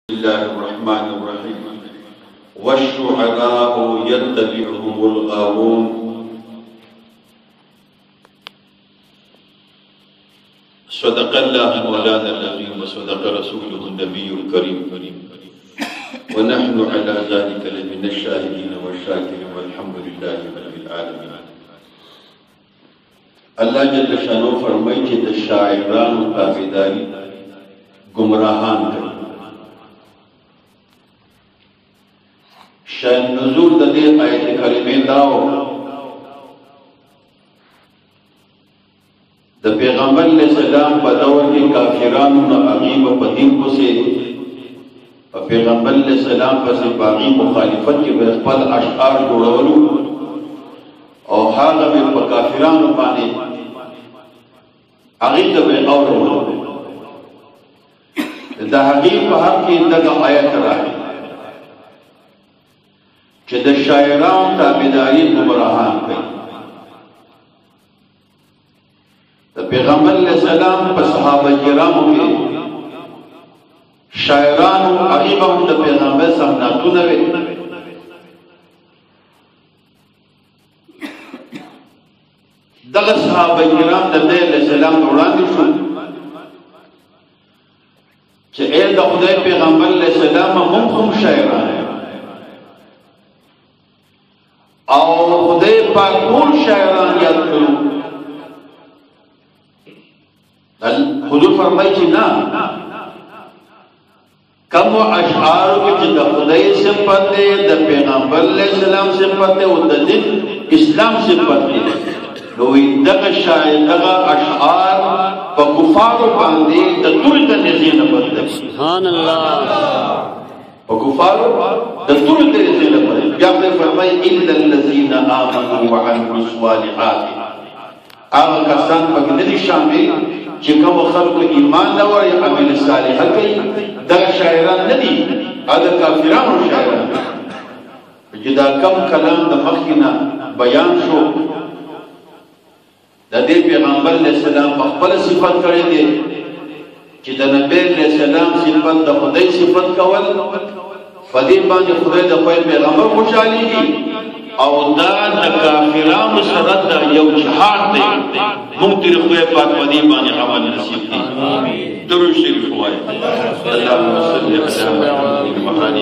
बिस्मिल्लाहिर्रहमानिर्रहीम वश्शुअराउ यत्तबिउहुमुल गावून। सदक़ल्लाहु मौलाना अज़ीम व सदक़ रसूलुहुन नबियुल करीम व नहनु अला ज़ालिका लमिनश शाहिदीन वश्शाकिरीन वल्हम्दुलिल्लाहि रब्बिल आलमीन। अल्लाह जल्ल शानो फरमाई कि द शाइरान ताबेदारी गुमराहान करी। शायद नुज़ूल दे आयत करीमे दाओ द पैगंबर अलैहिस्सलाम पर दौर के काफिरान न अगीब पदीन को से पैगंबर अलैहिस्सलाम पर से बागी मुखालिफत के बरपल अशआर जोड़वलू और हाल में पर काफिरान पाने अगीब में और द हकीम पर की दगा आयत रहा कि द शायरान ताबेदारी गुमराहान कई। द पैगंबर अलैहिस्सलाम पर सहाबा किराम के शायरान अगीबा द पैगंबर सामना तुनवे दग सहाबा किराम द अलैहिस्सलाम दौरान शु कि ए द खुदा पैगंबर अलैहिस्सलाम मुम शायरान और खुदे पाकुल शायरान याद करूं। हुजूर फरमाई कि ना कम अशआर के जिद खुदे से पते द पैगंबर अलैहिस्सलाम से पते और द दिन इस्लाम से पते लोई दग शायर दग अशआर व कुफार बांधे द तुल द नजीन पते सुभान अल्लाह और कुफार दस्तूर तेरे से लपड़े क्या आपने फरमाई इल्लल लज़ीना आमनू व अमिलुस सालिहात आग कसान पर नदी शामिल जिका वो खल्क ईमान और अमल सालिह कई द शायरान नदी अद काफिरान और शायरान जिदा कम कलाम द मखिना बयान शो द दे पैगंबर अलैहिस्सलाम मखबल सिफत करे दे कि द नबी अलैहिस्सलाम सिफत द खुदाई सिफत कवल फदी बांध खुदा द पैगंबर खुशाली की और दा द काफिरान सरद द यौ जहाद दे मुक्तिर खुदा पाक फदी बांध अमल नसीब की आमीन। दुरूद शरीफ हुआ अल्लाहुम्मा सल्ली अला मुहम्मद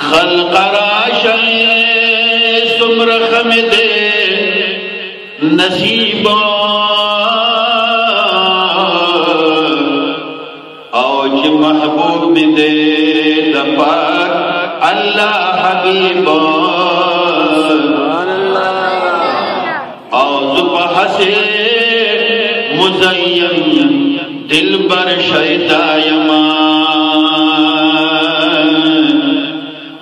खल्क़ राशे सुमर खमदे नसीबा महबूब में दे दपाक अल्लाह हबीब और जुबह से मुज़य्यन दिल बर शैतायमा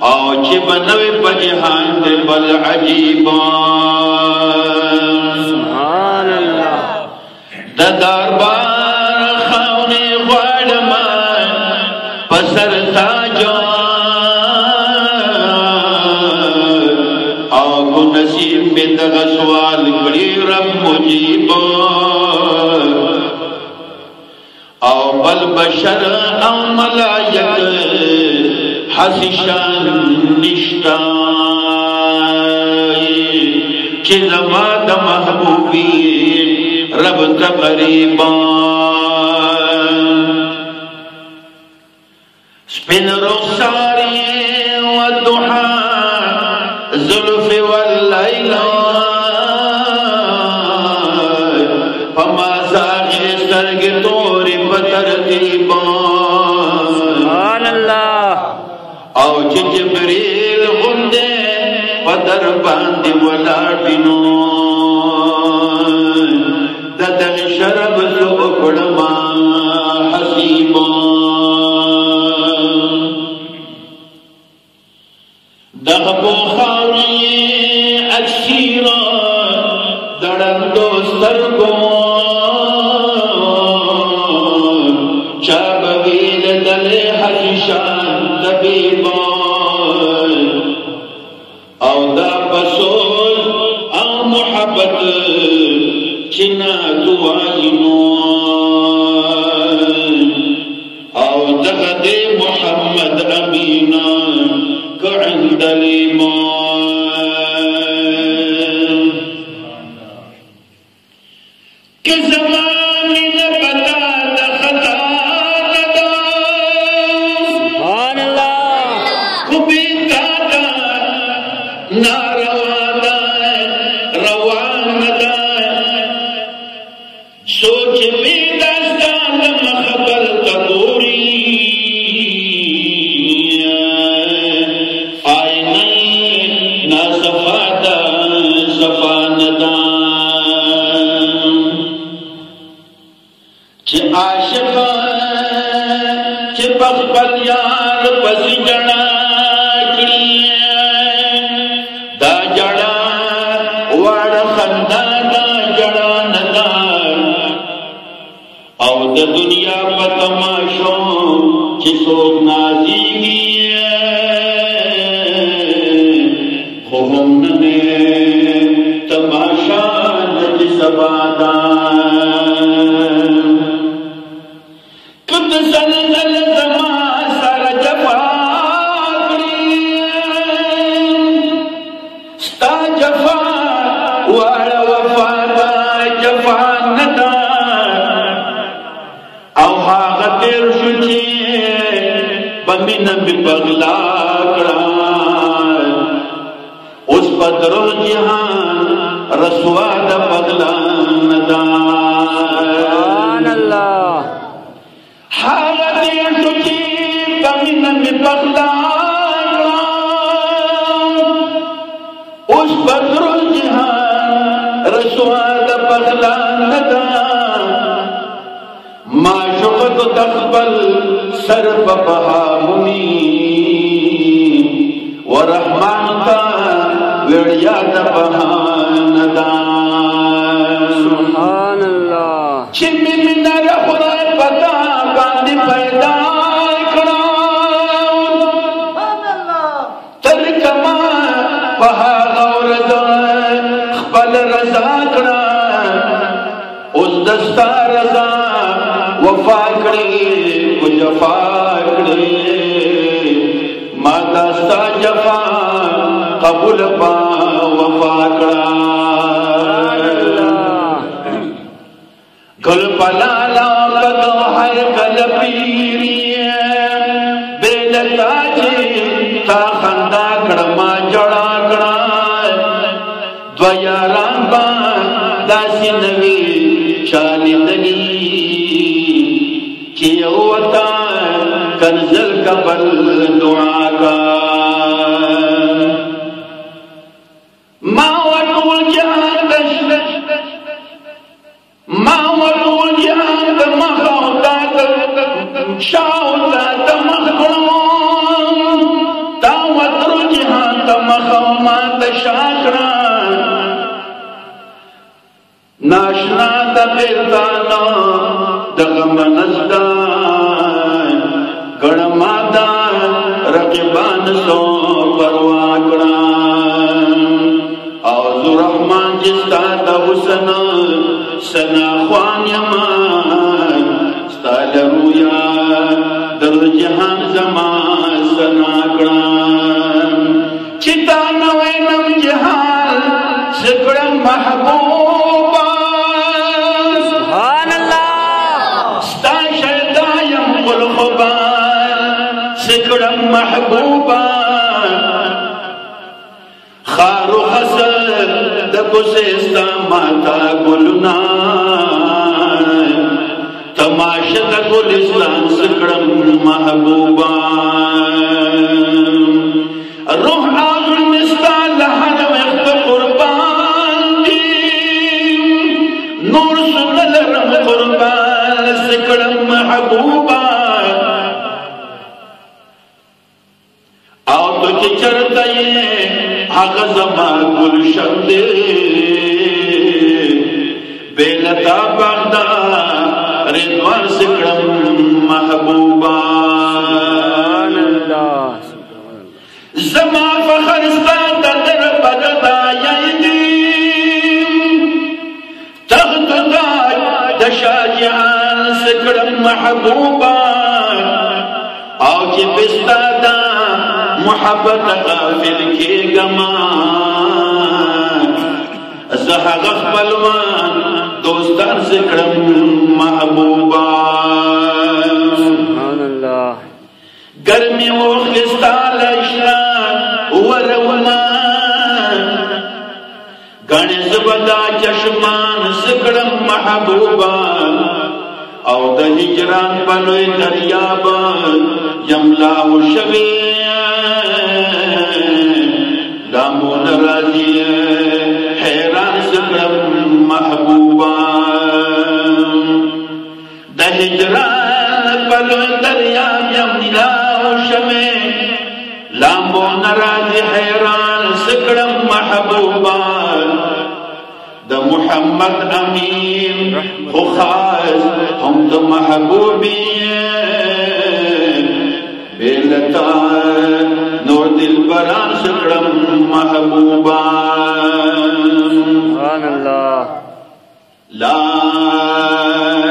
और चिबनवे बजहान दे बल अजीबा सुभान अल्लाह द दरबार पसरता जो आगो नसीब में दगा सवाल करी रब मुजीब आओ बल बशर औ मलायक हसीशान निष्ठा कि जमाद महबूबी रब तकरीबा स्पिन रुखसारी व दुहा जुल्फ वल्लैला फमा सागे सरगे तोरी बतरतीबा सुभान अल्लाह औ जिब्रील गुंदे पदर बांधे वलाडिनो ददन शरब सुबड़मा हसीबा दगबो खारी अक्षीरा दड़न दोस्तर को चाबगील दले हशीशान तबीबा औदा पसोल औ چې عاشق چې بخبل یار پس جڑا کړي دا جڑا وړ خندا دا جڑا ندا او د دنیا په تماشو چې څوک نازيږي خو هم نه تماشا د سبادا بمین بغلا کړه اوس بدر جهان رسوا د بغلا ندا سبحان الله حالت شکی بمین بغلا کړه اوس بدر جهان رسوا د بغلا ندا ما شقت تقبل سر بهامنی ورحمان تا وړیا د بهاندا سبحان الله چې مين نه خدای پتا باندې پیدا کړو سبحان الله تر کما په غورد خپل رضا کړه اوس دستا رضا وفا کړي کو جفا کړي ما داستا جفا قبول پا وفا کړه گل پلالا بدو هر گل پیری بیلتا چې تا خندا کړه ما جړا کړه دویاران با داسې نوي چالیدنی چې وتا کنزل قبل دعا کا ما ورول جهان دشت ما ورول جهان د مخوتا شاوتا د مخړو تا ورول جهان د مخوما د شاکرا ناشنا د بیرتانا دغم نزدان گڑمادا رقبان سو پروا کران اوزو رحمان جستا دا حسن سنا خوان یمان ستا لرویا در جہان زمان سنا کران چتا نوینم جہان سکڑم محبوبا سکڑم محبوبا خارو خسر دکو سیستا ماتا گلنا تماشا گل اسلام سکڑم محبوبا روح آغر مستا لحن وقت قربان دی نور سنل رم قربان سکڑم محبوبا چرتا یہ آغا زمان گلشن دے بیلتا باغدا رضوان سکرم محبوبان زمان فخرستان در بددا یعیدی تخت داج دشاجعان سکرم محبوبان او چی بستادا محبت غافل کے گمان زہا غفلوان دوستان سکرم محبوبان سبحان اللہ گرمی و خستال اشران ورمان گانے زبدا چشمان سکرم محبوبان او د هجران بلوی دریابان یملاو شوی دامون راضی حیران سکرم محبوبان د هجران پلو دریاب یمنا شمه لامبو نرازی حیران سکڑم محبوبان دا محمد امین خو خاص هم دا محبوبین بیلتا نور دل بران سکڑم محبوبان سبحان اللہ لا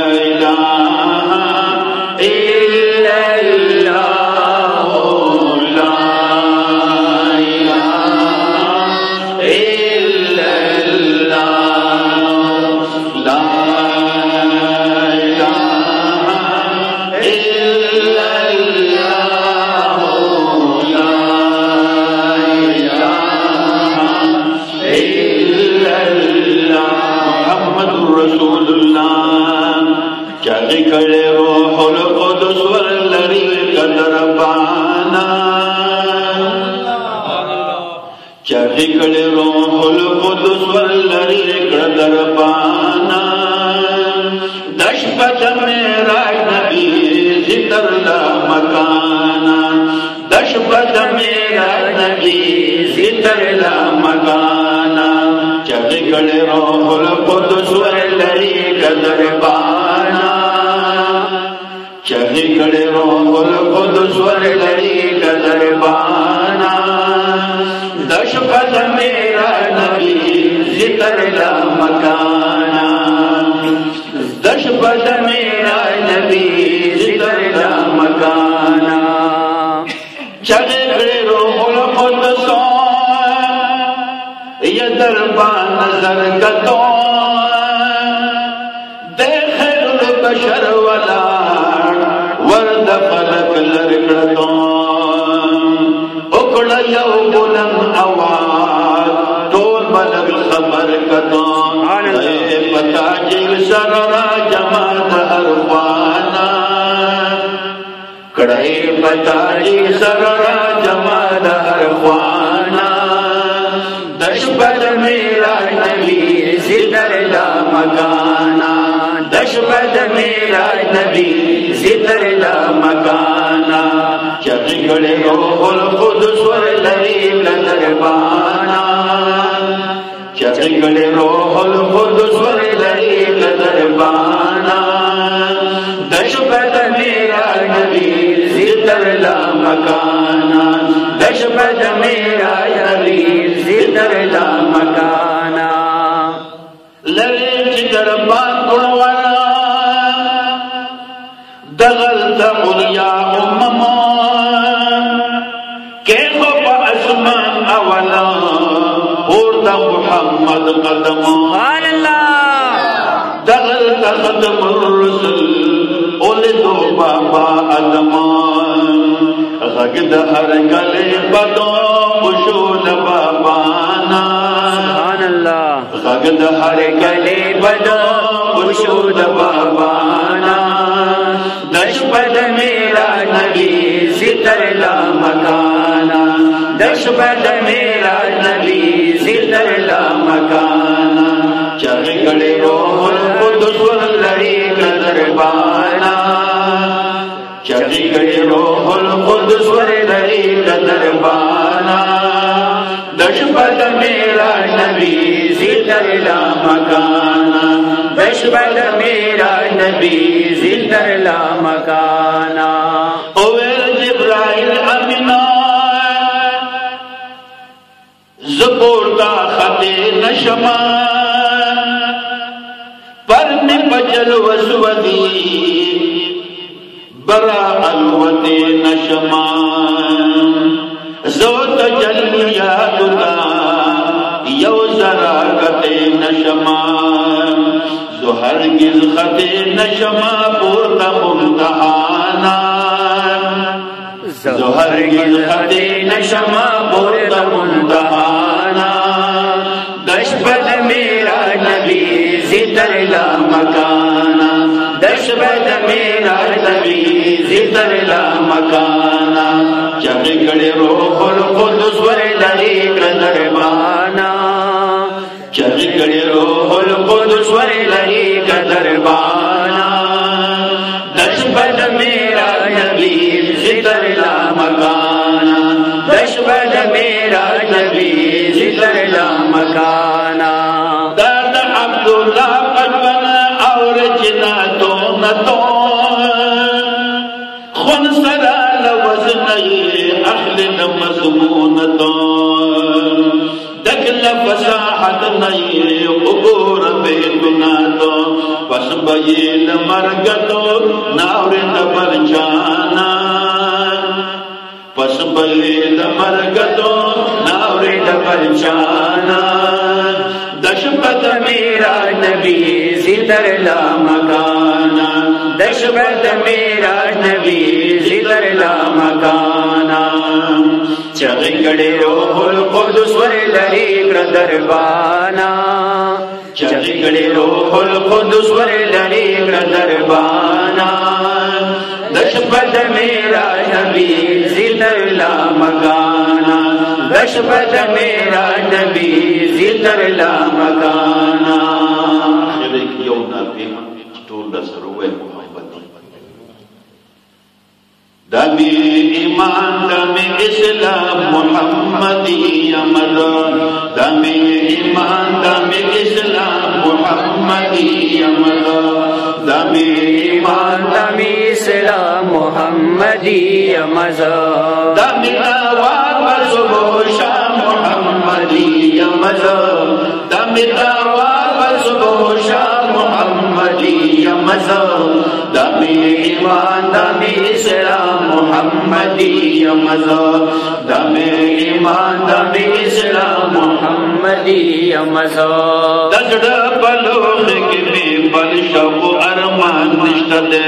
الہ الا اللہ لا الہ الا اللہ لا الہ الا اللہ لا الہ الا اللہ محمد رسول اللہ چاہی کڑے روح القدس واللری قدر بانا چاہی کڑے روح القدس واللری قدر بانا دشپت میراج نبی زدر لا مکانا دشپت میراج نبی زدر لا مکانا چاہی کڑے روح القدس واللری قدر بانا چاہی کڑے روح القدس واللری قدر بانا دشپت میرا نبی ذکر لا مکانا دشپت میرا نبی ذکر لا مکانا چاہی کڑے روح القدس یہ دربان نظر کتو دیکھر البشر ولار ورد فلک لرکڑتو اکڑا یو بلند آواز دور ملک خبر کتو اے پتا جل سررا جماعت اروانا کڑے پتا جل سررا جماعت اروانا دشپت میرا نبی زدر لا مکانا دشپت میرا نبی زدر لا مکانا چاہی کڑے روح القدس واللری قدر بانا چاہی کڑے روح القدس واللری قدر بانا دشپت میرا نبی زدر لا مکانا دشپت میرا نبی زدر لا مکانا لری چدر بان قروانا دغل تقریا امما کیخو پا اسمان اولا پورتا محمد قدم سبحان اللہ دغل تقدم الرسل اولدو بابا ادمان غگد ہر گلے بدو بشول بابانا سبحان اللہ غگد ہر گلے بدو بشول بابانا دشپت میرا نبی زدر لا مکانا دشپت میرا نبی زدر لا مکانا چاہی کڑے روح القدس واللری قدر بانا چاہی کڑے روح القدس واللری قدر بانا دشپت میرا نبی زدر لا مکانا دشپت میرا نبی زدر لا مکانا اویل جبرائیل امنا زبورتا خط نشما پرن پجل وسودی برا الوت نشما زوت جلیات کا یو ذرا کت نشما زو ہرگز خط نشما پورتا ممتحانا زو ہرگز خط نشما پورتا ممتحانا دشپت میرا نبی زدر لا مکانا دشپت میرا نبی زدر لا مکانا چاہی کڑے روح القدس واللری قدر بانا چاہی کڑے روح القدس واللری قدر بانا नबी जिधर ला मकाना दादा अब्दुल्ला पचपन और जिना तो न तो खुन सरा लवज नहीं अखल न मजमून तो दखल फसाहत नहीं उबूर बेतुना तो बस बयेल मरगतो नावरे न बरचाना बस बयेल मरगतो नावरे न बरचाना दशपथ मेरा नबी जिधर ला मकाना दशपथ मेरा नबी जिधर ला मकाना चढ़ गड़े रोहुल कुदुस वर लरी दरबाना चढ़ गड़े रोहुल कुदुस वर लरी दरबाना दशपथ मेरा नबी जिधर ला मकाना दशपथ मेरा नबी जिधर ला मकाना दमी ईमान दमी इस्लाम मुहम्मदी अमल दमी ईमान दमी इस्लाम मुहम्मदी अमल दमी ईमान दमी इस्लाम मुहम्मदी अमल दमी दावा सुबह शाम मुहम्मदी अमल दमी दावा सुबह शाम मुहम्मदी अमल दमी ईमान दमी इस्लाम मुहम्मदी अमल दमी ईमान दमी इस्लाम मुहम्मदी अमल दजड़ बलोग के में बल शब अरमान निष्ठदे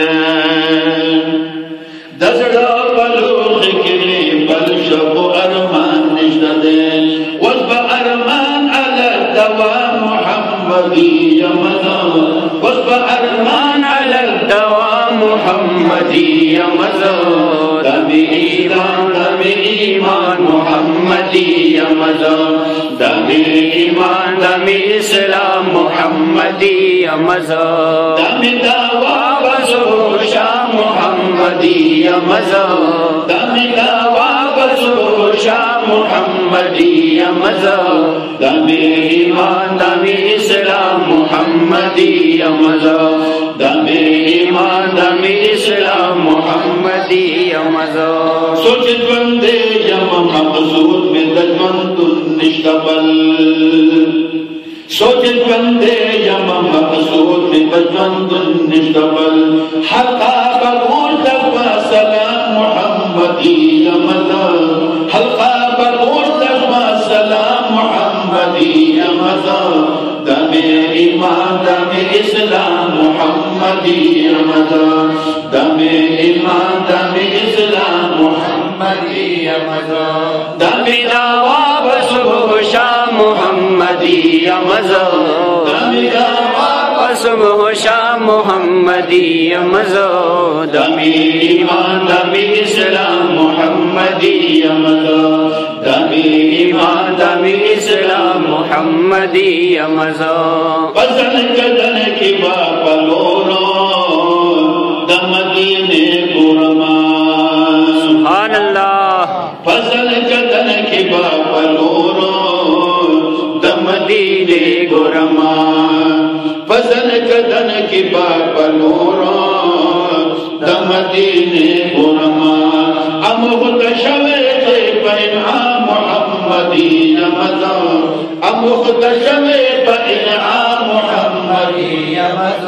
दजड़ बलोग के में बल शब अरमान निष्ठदे वस्ब अरमान अला दवा मुहम्मदी अमल वस्ब अरमान अला दवा मुहम्मदी अमल दमी ईमान मुहम्मदी अमल दमी ईमान दमी इस्लाम मुहम्मदी अमल दमी दावा वसुबह शाम मुहम्मदी अमल दमी दावा वसुबह शाम मुहम्मदी अमल दमी ईमान दमी इस्लाम मुहम्मदी अमल दमी ईमान दमी इस्लाम मुहम्मदी अमल सोचित बंदे यम मकसूद में दजमंद निष्कबल सोचित बंदे यम मकसूद में दजमंद निष्कबल हल्का बगूल तकवा सलाम मुहम्मदी अमल हल्का बगूल तकवा सलाम मुहम्मदी अमल दमे ईमान दमे इस्लाम मुहम्मदी अमल दमे ईमान दमे इस्लाम मुहम्मदी अमल दमे दावा सुबह शाम मुहम्मदी अमल दमे दावा सुबह शाम मुहम्मदी अमल दमे ईमान दमे इस्लाम मुहम्मदी अमल दमे ईमान दमे इस्लाम मुहम्मदी अमल पसन कदन की बापलोरो दमदीने गुरमा सुभान अल्लाह पसन कदन की बापलोरो दमदीने गुरमा पसन कदन की बापलोरो दमदीने गुरमा अमुत शवे थे पैना मुहम्मदी अमल अमुत शवे पैना मुहम्मदी अमल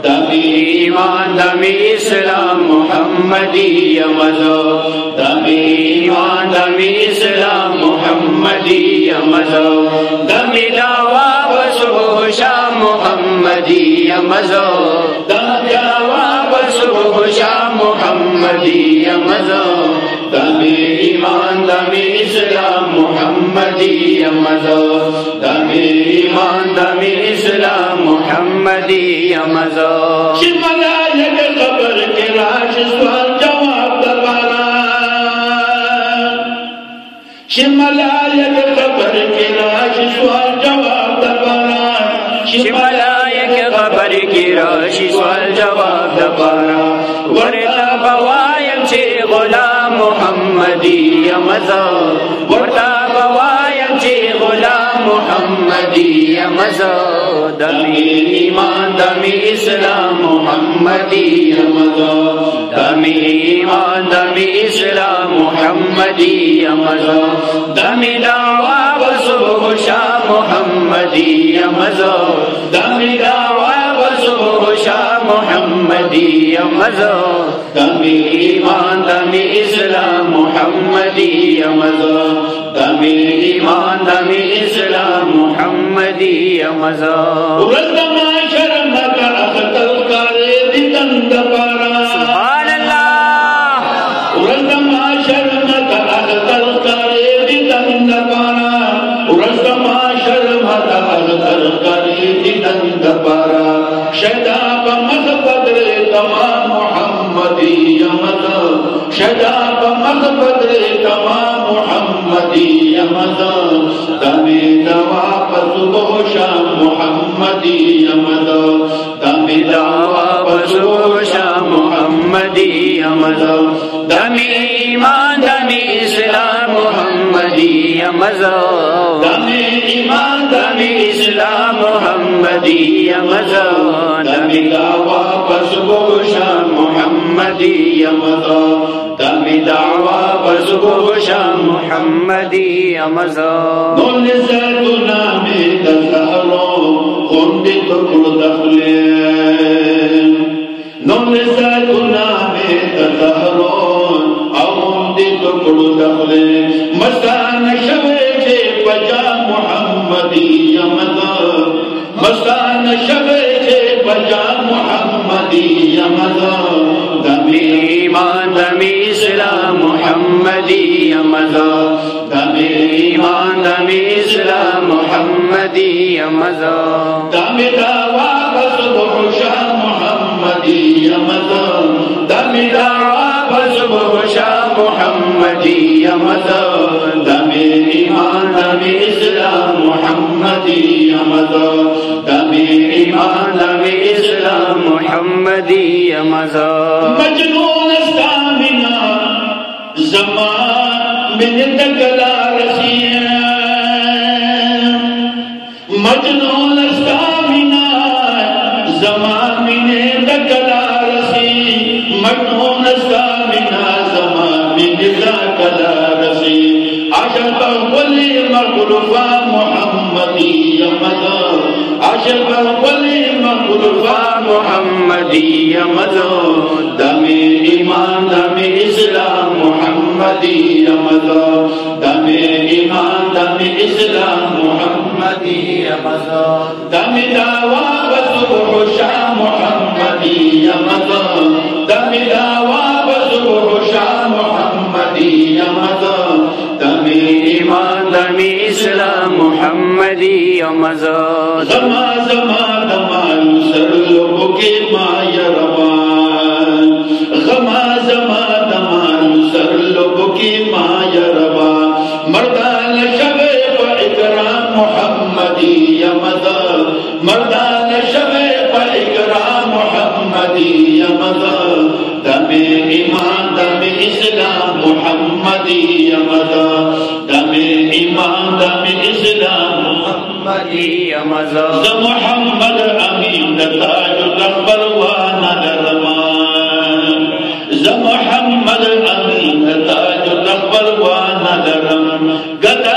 दमी ईमान दमी इस्लाम मुहम्मदी अमल दमी ईमान दमी इस्लाम मुहम्मदी अमल दमी दावा सुबह शाम मुहम्मदी अमल दमी दावा सुबह शाम मुहम्मदी अमल दमी ईमान दमी इस्लाम मुहम्मदी अमल दमी ईमान दमी इस्लाम मुहम्मदी अमल शिमलायक कब्र के राश सवाल जवाब दरबारा शिमलायक कब्र के राश सवाल जवाब दरबारा शिमलायक कब्र के राश सवाल जवाब दरबारा वरता बवायम से गुलाम मुहम्मदी अमल वरता बवायम मुहम्मदी मज़ो दमी ईमान दमी इस्लाम मुहम्मदी मज़ो दमी ईमान दमी इस्लाम मुहम्मदी मज़ो दमी दावा व सुबह शाम मुहम्मदी मज़ो दमी दावा व सुबह शाम मुहम्मदी मज़ो दमी ईमान दमी इस्लाम मुहम्मदी मज़ो दमी ईमान दमी इस्लाम मुहम्मदी मज़ो उरदमा शर्म का अख्तल करे दितंद पारा सुभान अल्लाह उरदमा शर्म का अख्तल करे दितंद पारा उरदमा शर्म का अख्तल करे दितंद पारा शदा बमख बदरे तमाम मुहम्मदी मज़ो शदा बमख बदरे तमाम मुहम्मदी मज़ो दमे दवा सुबह शाम मुहम्मदी मज़ो दमे दवा सुबह शाम मुहम्मदी मज़ो दमी ईमान दमी इस्लाम मुहम्मदी मज़ो दमे ईमान दमी इस्लाम मुहम्मदी मज़ो दमे दवा सुबह शाम मुहम्मदी मज़ो दमे दवा सुबह शाम मुहम्मदी मज़ो नून ज़ैतूना में दज़हरो खुंदी टुकड़ दखले नून ज़ैतूना में दज़हरो खुंदी टुकड़ दखले मस्तान शबे जे बजा मुहम्मदी मज़ो मस्तान शबे जे बजा मुहम्मदी मज़ो दमी ईमान दमी इस्लाम मुहम्मदी मज़ो दमी ईमान दमी इस्लाम मुहम्मदी मज़ो दमी दावा सुबह शाम मुहम्मदी मज़ो दमी दावा सुबह शाम मुहम्मदी मज़ो दमी ईमान दमी इस्लाम मुहम्मदी मज़ो दमी ईमान दमी इस्लाम मुहम्मदी मज़ो मजनून सामिना ज़मान में तकला रसिया मजनून सामिना ज़मान में तकला रसी मजनून सामिना ज़मान में तकला रसी आशक वली मग़लूबा मुहम्मदी मज़ो आशक वली मग़लूबा मुहम्मदी मज़ो दमे ईमान दमे इस्लाम मुहम्मदी मज़ो दमे ईमान दमे इस्लाम मुहम्मदी मज़ो दमे दावा व सुबह शाम मुहम्मदी मज़ो दमे दावा व सुबह शाम मुहम्मदी मज़ो दमे ईमान दमी इस्लाम मुहम्मदी मज़ो ज़मा ज़मा दमाल सरलों के माया रवान ज़मा ज़मा दमाल सरलों के माया रवान मर्दान शबे पर इकराम मुहम्मदी मज़ो मर्दान शबे पर इकराम मुहम्मदी मज़ो दमे ईमान दमे इस्लाम मुहम्मदी मज़ो दमे ईमान दमे इस्लाम मुहम्मदी मज़ो मोहम्मद अमीन ताज परवान दरमान मोहम्मद अमीन ताज परवान दरम गदा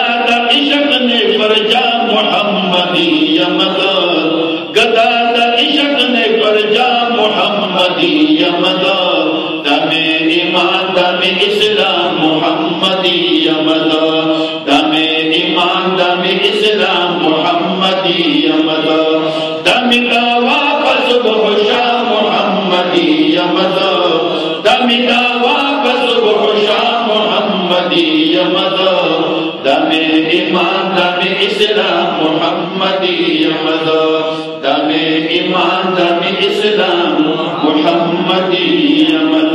इश्क ने फरजा मुहम्मदी मज़ो गदा इश्क ने फरजा मुहम्मदी मज़ो दमे ईमान दमे इस्लाम मुहम्मदी मज़ो दमे ईमान दमे इस्लाम मुहम्मदी मज़ो दमे दावा सुबह शाम मुहम्मदी मज़ो दमे दावा सुबह शाम मुहम्मदी मज़ो दमे ईमान दमे इस्लाम मुहम्मदी मज़ो दमे ईमान दमे इस्लाम मुहम्मदी मज़ो